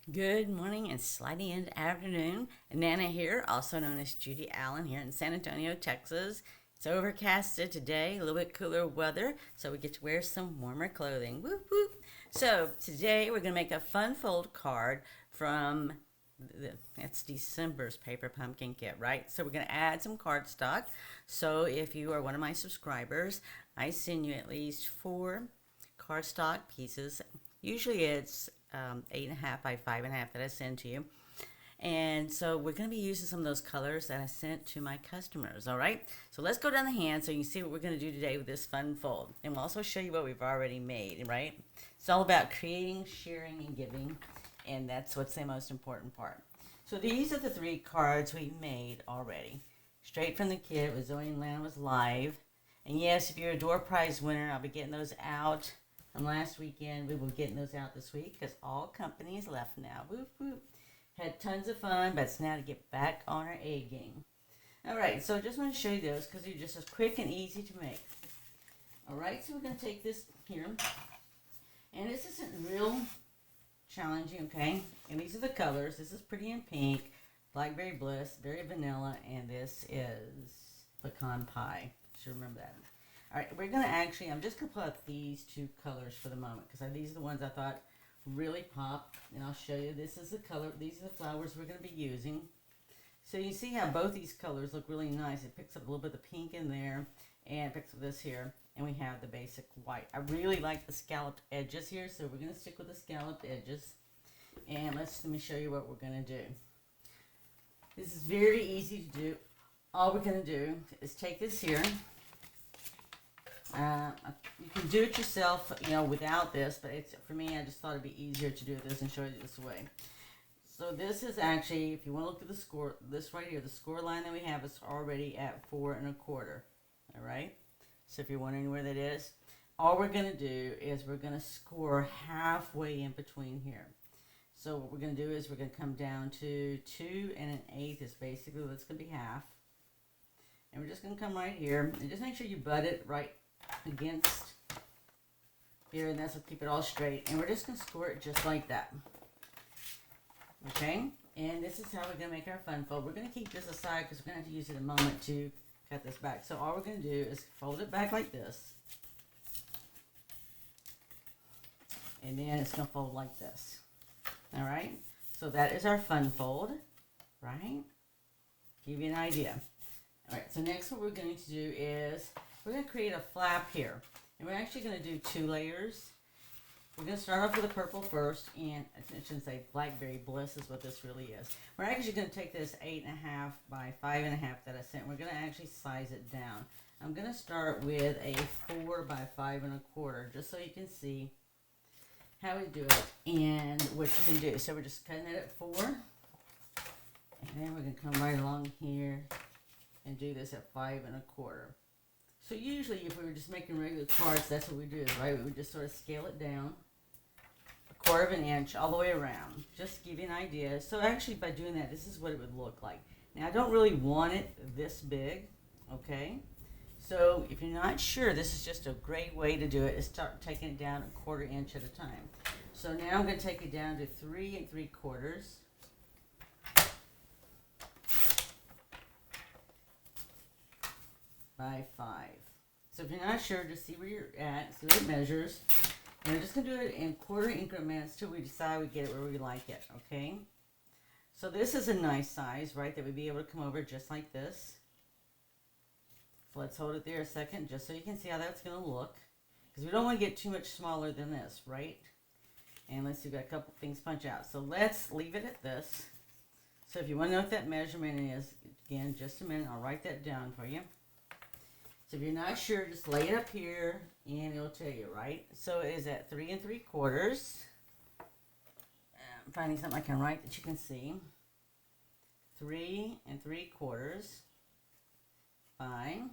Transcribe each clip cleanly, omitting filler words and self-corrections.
Good morning and slightly into afternoon. Nana here, also known as Judy Allan, here in San Antonio, Texas. It's overcasted today, a little bit cooler weather, so we get to wear some warmer clothing. Whoop whoop. So today we're going to make a fun fold card from it's December's paper pumpkin kit, right? So we're going to add some cardstock. So if you are one of my subscribers, I send you at least 4 cardstock pieces. Usually it's 8.5 by 5.5 that I send to you. And so we're going to be using some of those colors that I sent to my customers, all right? So let's go down the hand so you can see what we're going to do today with this fun fold. And we'll also show you what we've already made, right? It's all about creating, sharing, and giving, and that's what's the most important part. So these are the 3 cards we made already. Straight from the kit with Zoe and Lana was live. And yes, if you're a door prize winner, I'll be getting those out from last weekend. We will be getting those out this week because all companies left now. Whoop, whoop. Had tons of fun, but it's now to get back on our A game. All right, so I just want to show you those because they're just as quick and easy to make. All right, so we're going to take this here. And this isn't real challenging, okay? And these are the colors. This is Pretty in Pink, Blackberry Bliss, Berry Vanilla, and this is Pecan Pie. Should remember that. All right, we're going to I'm just going to put up these 2 colors for the moment because these are the ones I thought really pop. And I'll show you. This is the color. These are the flowers we're going to be using. So you see how both these colors look really nice. It picks up a little bit of pink in there and it picks up this here. And we have the basic white. I really like the scalloped edges here, so we're going to stick with the scalloped edges. And let me show you what we're going to do. This is very easy to do. All we're going to do is take this here. You can do it yourself, without this, but for me, I just thought it'd be easier to do this and show you this way. So this is actually, if you want to look at the score, this right here, the score line that we have is already at 4 1/4. All right. So if you're wondering where that is, all we're going to do is we're going to score halfway in between here. So what we're going to do is we're going to come down to 2 1/8 is basically what's going to be half. And we're just going to come right here and just make sure you butt it right against here, and that's will keep it all straight. And we're just going to score it just like that. Okay? And this is how we're going to make our fun fold. We're going to keep this aside because we're going to have to use it in a moment to cut this back. So all we're going to do is fold it back like this. And then it's going to fold like this. All right? So that is our fun fold, right? Give you an idea. All right, so next what we're going to do is we're going to create a flap here. And we're actually going to do 2 layers. We're going to start off with the purple first, and I shouldn't say Blackberry Bliss is what this really is. We're actually going to take this 8.5 by 5.5 that I sent. We're going to actually size it down. I'm going to start with a 4 by 5 1/4, just so you can see how we do it and what you can do. So we're just cutting it at 4, and then we're going to come right along here and do this at 5 1/4. So usually if we were just making regular cards, that's what we do, right? We would just sort of scale it down 1/4 of an inch all the way around. Just to give you an idea. So actually by doing that, this is what it would look like. Now I don't really want it this big, okay? So if you're not sure, this is just a great way to do it, is start taking it down 1/4 inch at a time. So now I'm going to take it down to 3 3/4 by 5. So if you're not sure, just see where you're at, see what it measures. And we're just going to do it in 1/4 increments till we decide we get it where we like it, okay? So this is a nice size, right, that we'd be able to come over just like this. So let's hold it there a second just so you can see how that's going to look. Because we don't want to get too much smaller than this, right? And let's see, we've got a couple things punch out. So let's leave it at this. So if you want to know what that measurement is, again, just a minute, I'll write that down for you. So if you're not sure, just lay it up here and it'll tell you, right? So it is at 3 3/4. I'm finding something I can write that you can see. 3 3/4 by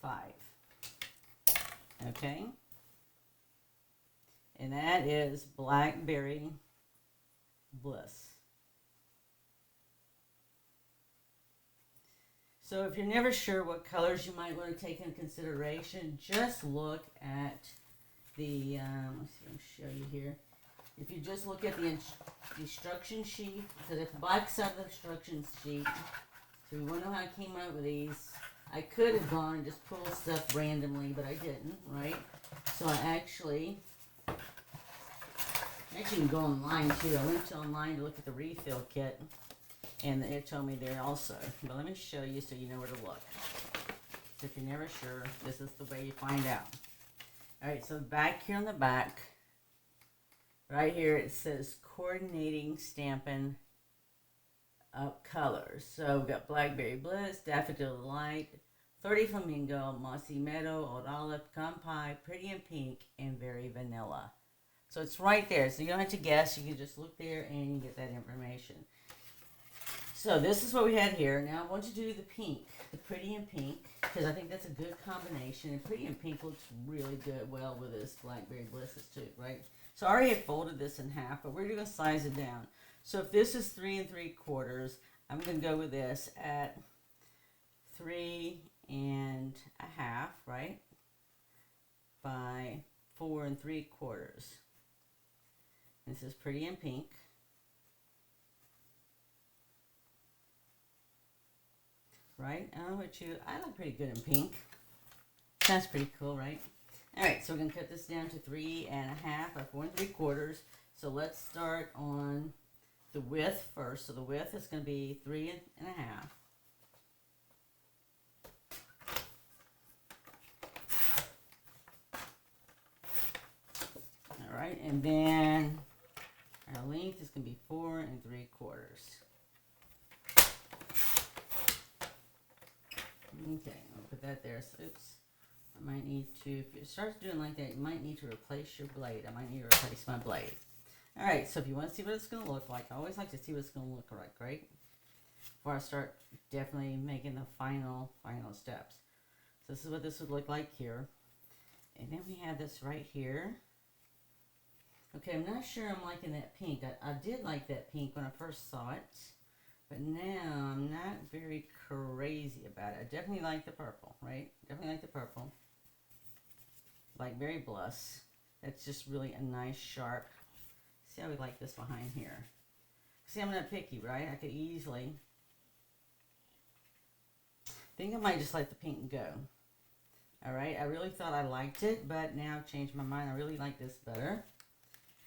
5. Okay? And that is Blackberry Bliss. So if you're never sure what colors you might want to take into consideration, just look at the, let's see, I'll show you here. If you just look at the instruction sheet, because at the back side of the instruction sheet, so you want to know how I came up with these. I could have gone and just pulled stuff randomly, but I didn't, right? So I actually can go online too. I went to online to look at the refill kit, and it told me there also. But let me show you so you know where to look. So if you're never sure, this is the way you find out. All right, so back here on the back, right here it says coordinating stamping colors. So we've got Blackberry Bliss, Daffodil Light, 30 Flamingo, Mossy Meadow, Old Olive, Campai, Pretty and Pink, and Very Vanilla. So it's right there. So you don't have to guess. You can just look there and you get that information. So this is what we had here. Now I want to do the pink, the Pretty and Pink, because I think that's a good combination. And Pretty and Pink looks really good, well, with this Blackberry Blisses too, right? So I already had folded this in half, but we're going to size it down. So if this is 3 3/4, I'm going to go with this at 3 1/2, right? By 4 3/4. This is Pretty and Pink. Right? I don't know what I look pretty good in pink. That's pretty cool, right? Alright, so we're going to cut this down to 3 1/2 by 4 3/4. So let's start on the width first. So the width is going to be 3 1/2. Alright, and then our length is going to be 4 3/4. Okay, I'll put that there. So, oops. I might need to, if it starts doing like that, you might need to replace your blade. I might need to replace my blade. Alright, so if you want to see what it's going to look like, I always like to see what it's going to look like, right? Before I start definitely making the final steps. So this is what this would look like here. And then we have this right here. Okay, I'm not sure I'm liking that pink. I did like that pink when I first saw it. But now I'm not very crazy about it. I definitely like the purple, right? Definitely like the purple. Blackberry Bliss. That's just really a nice sharp. See how we like this behind here. See, I'm not picky, right? I could easily. I think I might just let the pink go. Alright, I really thought I liked it, but now I've changed my mind. I really like this better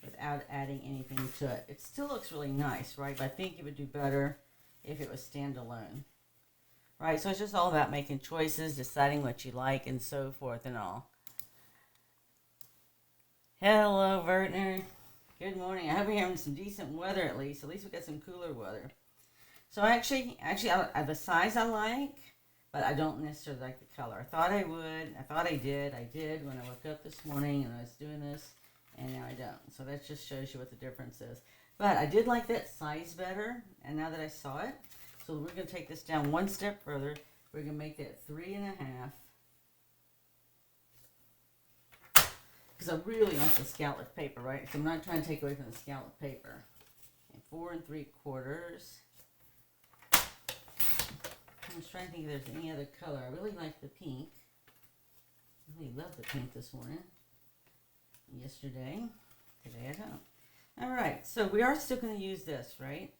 without adding anything to it. It still looks really nice, right? But I think it would do better if it was standalone. Right, so it's just all about making choices, deciding what you like, and so forth and all. Hello, Vertner. Good morning. I hope you're having some decent weather at least. At least we got some cooler weather. So actually, I the size I like, but I don't necessarily like the color. I thought I would. I thought I did. I did when I woke up this morning and I was doing this, and now I don't. So that just shows you what the difference is. But I did like that size better, and now that I saw it, so we're going to take this down one step further. We're going to make that 3 1/2. Because I really like the scallop paper, right? So I'm not trying to take away from the scallop paper. And 4 3/4. I'm just trying to think if there's any other color. I really like the pink. I really love the pink this morning. Yesterday. Today I don't. Alright, so we are still going to use this, right?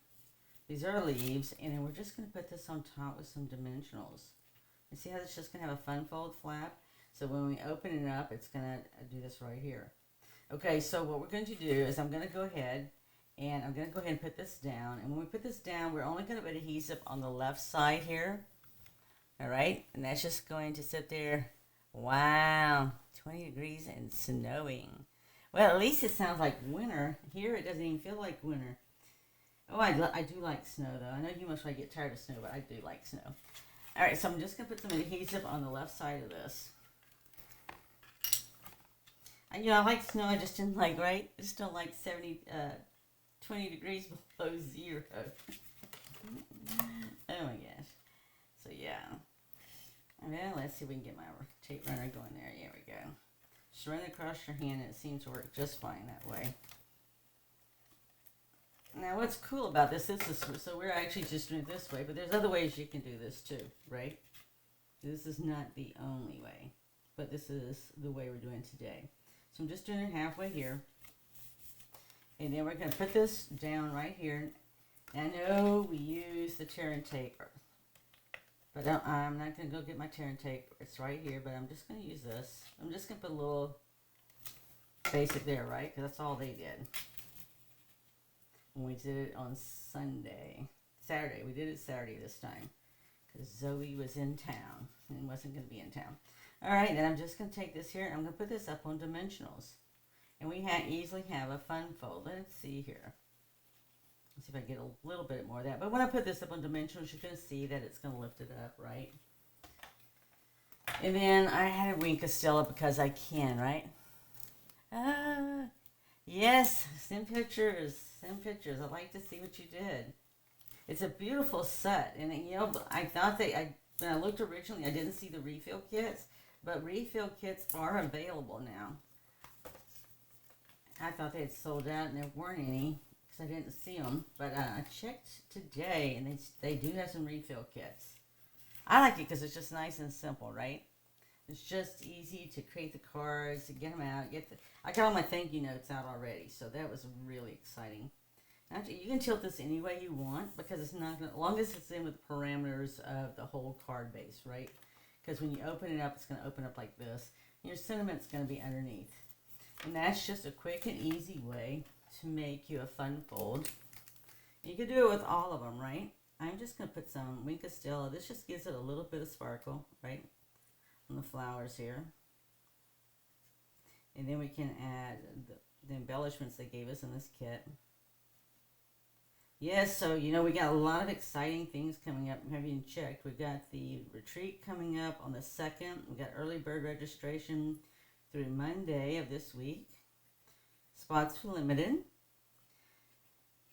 These are leaves, and then we're just going to put this on top with some dimensionals. You see how it's just going to have a fun fold flap? So when we open it up, it's going to do this right here. Okay, so what we're going to do is I'm going to go ahead and put this down. And when we put this down, we're only going to put adhesive on the left side here. Alright, and that's just going to sit there. Wow, 20 degrees and snowing. Well, at least it sounds like winter. Here, it doesn't even feel like winter. Oh, I do like snow, though. I know you must get tired of snow, but I do like snow. All right, so I'm just going to put some adhesive on the left side of this. And, you know, I like snow. I just didn't like, right? I just don't like 20 degrees below zero. Oh, my gosh. So, yeah. Well, let's see if we can get my tape runner going there. Here we go. Just run it across your hand, and it seems to work just fine that way. Now, what's cool about this is, so we're actually just doing it this way, but there's other ways you can do this too, right? This is not the only way, but this is the way we're doing today. So I'm just doing it halfway here. And then we're going to put this down right here. And I know we use the tear and tape, but I'm not going to go get my tear and tape. It's right here, but I'm just going to use this. I'm just going to put a little basic there, right? Because that's all they did. When we did it on Saturday. We did it Saturday this time. Because Zoe was in town and wasn't going to be in town. Alright, then I'm just going to take this here. I'm going to put this up on dimensionals. And we easily have a fun fold. Let's see here. Let's see if I get a little bit more of that. But when I put this up on dimensionals, you're going to see that it's going to lift it up, right? And then I had a wink of Stella because I can, right? Yes, send pictures. Send pictures. I'd like to see what you did. It's a beautiful set. And, you know, I thought when I looked originally, I didn't see the refill kits. But refill kits are available now. I thought they had sold out and there weren't any because I didn't see them. But I checked today and they do have some refill kits. I like it because it's just nice and simple, right? It's just easy to create the cards, to get them out. I got all my thank you notes out already, so that was really exciting. Actually, you can tilt this any way you want because it's not going to, as long as it's in with the parameters of the whole card base, right? Because when you open it up, it's going to open up like this. And your sentiment's going to be underneath. And that's just a quick and easy way to make you a fun fold. You can do it with all of them, right? I'm just going to put some Wink of Stella. This just gives it a little bit of sparkle, right? On the flowers here. And then we can add the embellishments they gave us in this kit. Yes, so, you know, we got a lot of exciting things coming up. Have you checked? We've got the retreat coming up on the 2nd. We got early bird registration through Monday of this week. Spots are limited.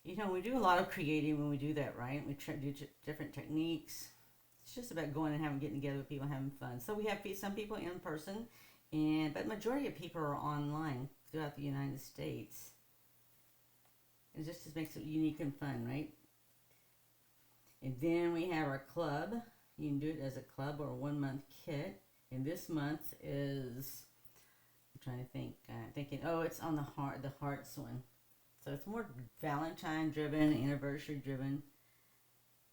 You know, we do a lot of creating when we do that, right? We try to do different techniques. It's just about going and getting together with people, having fun. So we have some people in person, but majority of people are online throughout the United States. It just makes it unique and fun, right? And then we have our club. You can do it as a club or a 1-month kit. And this month is, I'm trying to think, it's on the hearts one. So it's more Valentine driven, anniversary driven.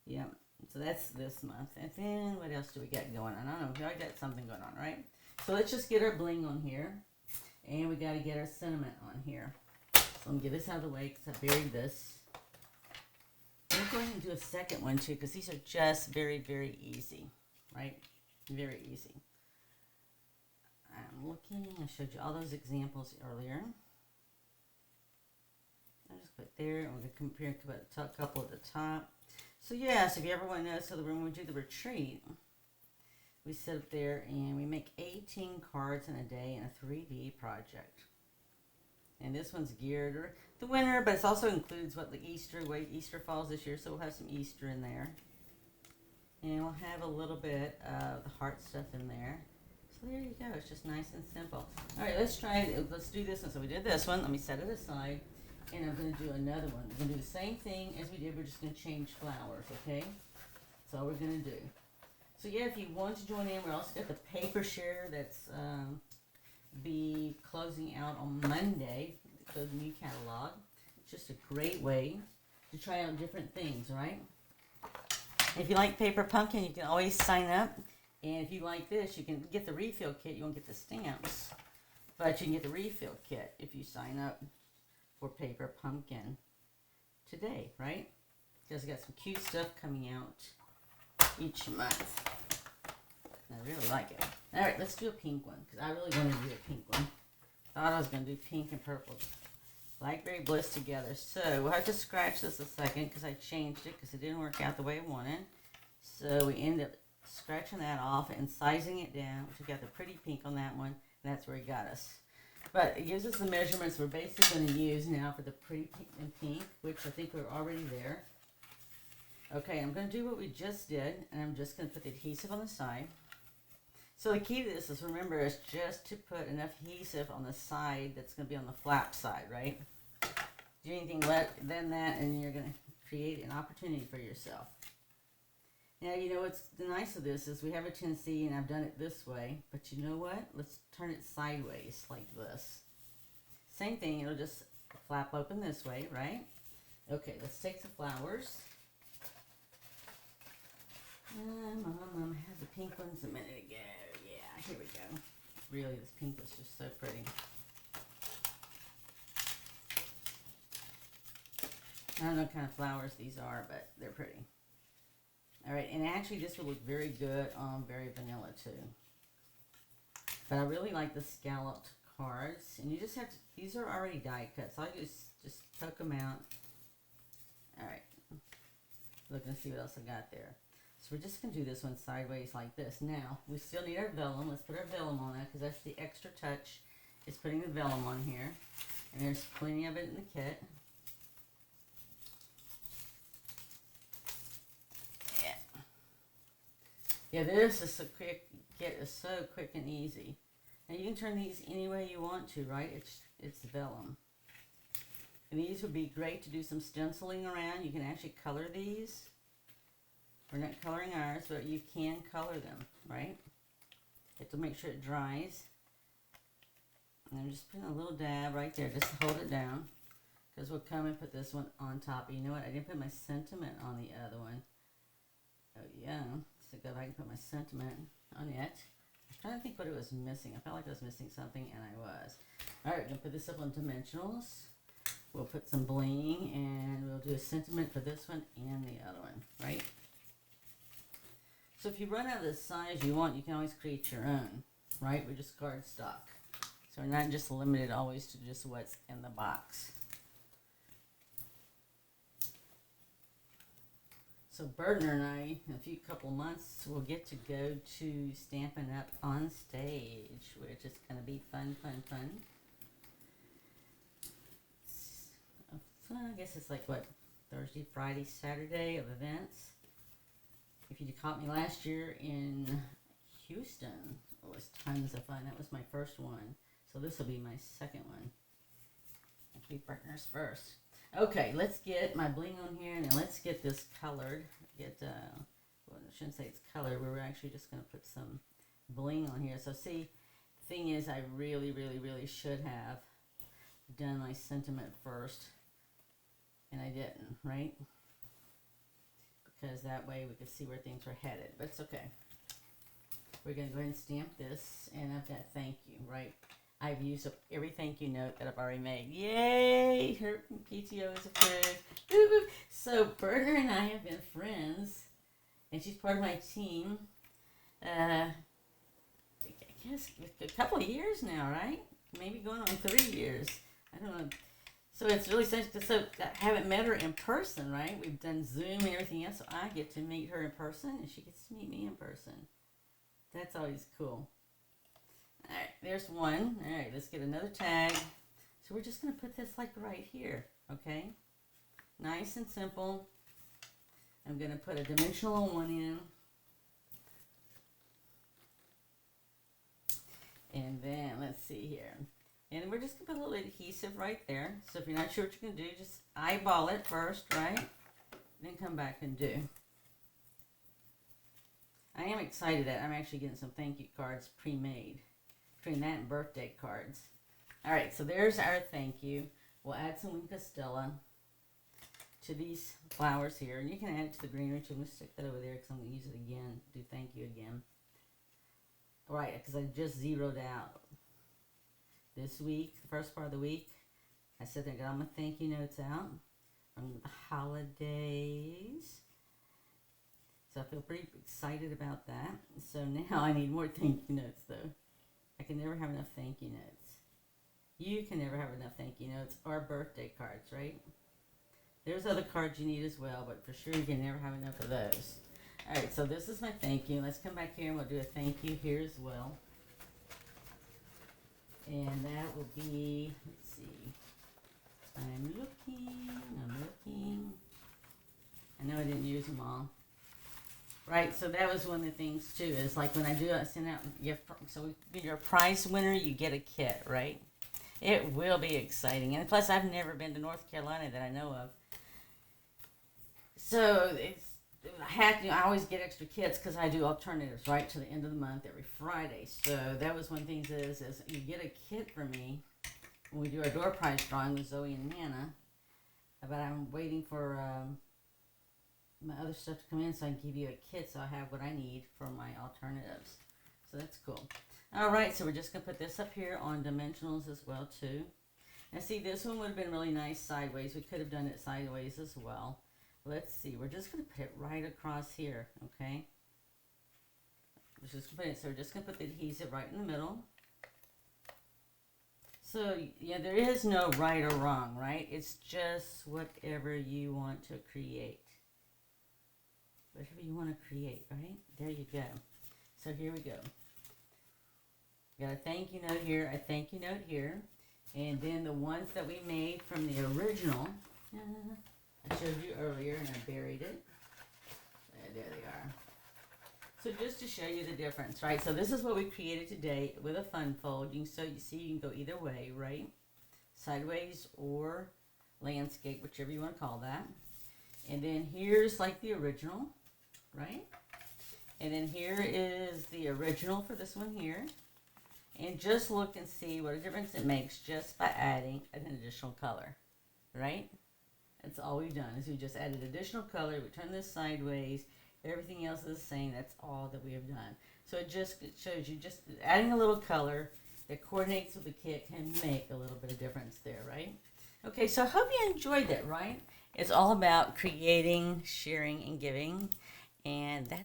Yeah, so that's this month. And then what else do we got going on? I don't know, I got something going on, right? So let's just get our bling on here. And we got to get our sentiment on here. So I'm going to get this out of the way because I buried this. I'm going to go ahead and do a second one too because these are just very, very easy, right? Very easy. I'm looking, I showed you all those examples earlier. I just put there, and we're going to compare a couple at the top. So yes, if you ever want to know, so when we do the retreat, we sit up there and we make 18 cards in a day in a 3D project. And this one's geared for the winter, but it also includes what the way Easter falls this year, so we'll have some Easter in there. And we'll have a little bit of the heart stuff in there. So there you go, it's just nice and simple. Alright, let's do this one. So we did this one, let me set it aside. And I'm going to do another one. We're going to do the same thing as we did, we're just going to change flowers, okay? That's all we're going to do. So yeah, if you want to join in, we also got the paper share that's be closing out on Monday, the new catalog. It's just a great way to try out different things, right? If you like Paper Pumpkin, you can always sign up. And if you like this, you can get the refill kit. You won't get the stamps, but you can get the refill kit if you sign up for Paper Pumpkin today, right? Because I got some cute stuff coming out each month. I really like it. All right, let's do a pink one because I really want to do a pink one. Thought I was going to do pink and purple. Blackberry Bliss together. So we'll have to scratch this a second because I changed it because it didn't work out the way I wanted. So we ended up scratching that off and sizing it down. We got the pretty pink on that one. And that's where he got us. But it gives us the measurements we're basically going to use now for the pretty pink, which I think we're already there. Okay, I'm going to do what we just did, and I'm just going to put the adhesive on the side. So the key to this is, remember, is just to put enough adhesive on the side that's going to be on the flap side, right? Do anything less than that, and you're going to create an opportunity for yourself. Now, you know what's the nice of this is we have a tendency, and I've done it this way, but you know what? Let's turn it sideways like this. Same thing, it'll just flap open this way, right? Okay, let's take the flowers. Mom had the pink ones a minute ago. Yeah, here we go. Really, this pink was just so pretty. I don't know what kind of flowers these are, but they're pretty. All right, and actually this would look very good on very vanilla too. But I really like the scalloped cards, and you just have to, these are already die cut, so I just tuck them out. All right, look and see what else I got there. So we're just going to do this one sideways like this. Now, we still need our vellum. Let's put our vellum on that because that's the extra touch, is putting the vellum on here. And there's plenty of it in the kit. Yeah. Yeah, this is so quick. Kit is so quick and easy. Now you can turn these any way you want to, right? It's vellum. And these would be great to do some stenciling around. You can actually color these. We're not coloring ours, but you can color them, right? You have to make sure it dries. And I'm just putting a little dab right there, just to hold it down. Because we'll come and put this one on top. You know what? I didn't put my sentiment on the other one. Oh, yeah. So go back and put my sentiment on it. I was trying to think what it was missing. I felt like I was missing something, and I was. All right, we're going to put this up on dimensionals. We'll put some bling, and we'll do a sentiment for this one and the other one, right? So if you run out of the size you want, you can always create your own, right? We're just cardstock. So we're not just limited always to just what's in the box. So Bertner and I, in a couple months, will get to go to Stampin' Up! On stage, which is going to be fun, fun, fun. So I guess it's like, what, Thursday, Friday, Saturday of events. If you caught me last year in Houston, it was tons of fun. That was my first one. So this will be my second one. I'll be Bertner's first. Okay, let's get my bling on here, and then let's get this colored. Well, I shouldn't say it's colored. We're actually just going to put some bling on here. So see, the thing is, I really, really, really should have done my sentiment first, and I didn't, right? Because that way we could see where things were headed. But it's okay. We're going to go ahead and stamp this, and I've got thank you, right? I've used up every thank you note that I've already made. Yay! Her PTO is approved. Woo-hoo. So Bertner and I have been friends, and she's part of my team. I guess a couple of years now, right? Maybe going on 3 years. I don't know. So it's really such, so I haven't met her in person, right? We've done Zoom and everything else, so I get to meet her in person, and she gets to meet me in person. That's always cool. All right, there's one. All right, let's get another tag. So we're just going to put this like right here, okay? Nice and simple. I'm going to put a dimensional one in. And then, let's see here. And we're just going to put a little adhesive right there. So if you're not sure what you're going to do, just eyeball it first, right? Then come back and do. I am excited that I'm actually getting some thank you cards pre-made. Between that and birthday cards. All right, so there's our thank you. We'll add some Wink Stella to these flowers here. And you can add it to the greenery too. I'm going to stick that over there because I'm going to use it again. Do thank you again. All right, because I just zeroed out this week, the first part of the week. I said I got all my thank you notes out from the holidays. So I feel pretty excited about that. So now I need more thank you notes though. I can never have enough thank you notes. You can never have enough thank you notes or birthday cards, right? There's other cards you need as well, but for sure you can never have enough of those. All right, so this is my thank you. Let's come back here and we'll do a thank you here as well. And that will be, let's see. I'm looking. I know I didn't use them all. Right, so that was one of the things too, is like when I send out gift, so if you're a prize winner, you get a kit, right? It will be exciting. And plus, I've never been to North Carolina that I know of. So I always get extra kits because I do alternatives, right, to the end of the month every Friday. So that was one thing is you get a kit from me, when we do our door prize drawing with Zoe and Nana. But I'm waiting for my other stuff to come in so I can give you a kit so I have what I need for my alternatives. So that's cool. All right, so we're just going to put this up here on dimensionals as well too. Now see, this one would have been really nice sideways. We could have done it sideways as well. Let's see, we're just going to put it right across here, okay? So we're just going to put the adhesive right in the middle. So, yeah, there is no right or wrong, right? It's just whatever you want to create. Whatever you want to create, right? There you go. So here we go. Got a thank you note here, a thank you note here. And then the ones that we made from the original, I showed you earlier and I buried it. There they are. So just to show you the difference, right? So this is what we created today with a fun fold. You see you can go either way, right? Sideways or landscape, whichever you want to call that. And then here's like the original, right? And then here is the original for this one here. And just look and see what a difference it makes just by adding an additional color, right? That's all we've done is we just added additional color. We turn this sideways. Everything else is the same. That's all that we have done. So it shows you just adding a little color that coordinates with the kit can make a little bit of difference there, right? Okay, so I hope you enjoyed that, right? It's all about creating, sharing, and giving. And that's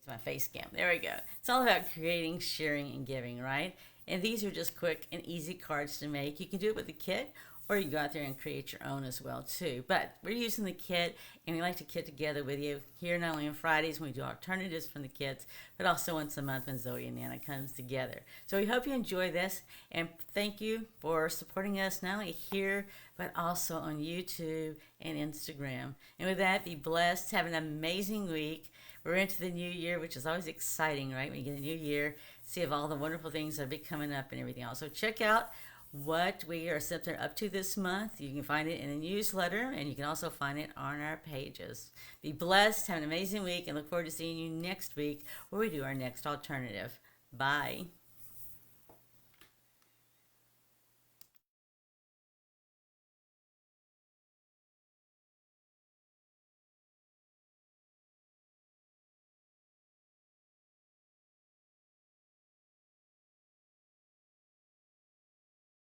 my face cam. There we go. It's all about creating, sharing, and giving, right? And these are just quick and easy cards to make. You can do it with the kit, or you go out there and create your own as well too. But we're using the kit, and we like to kit together with you here, not only on Fridays when we do alternatives from the kits, but also once a month when Zoe and Nana comes together. So we hope you enjoy this, and thank you for supporting us not only here, but also on YouTube and Instagram. And with that, be blessed. Have an amazing week. We're into the new year, which is always exciting, right? When you get a new year, see of all the wonderful things that will be coming up and everything else. So check out what we are up to this month. You can find it in the newsletter, and you can also find it on our pages. Be blessed, have an amazing week, and look forward to seeing you next week where we do our next alternative. Bye.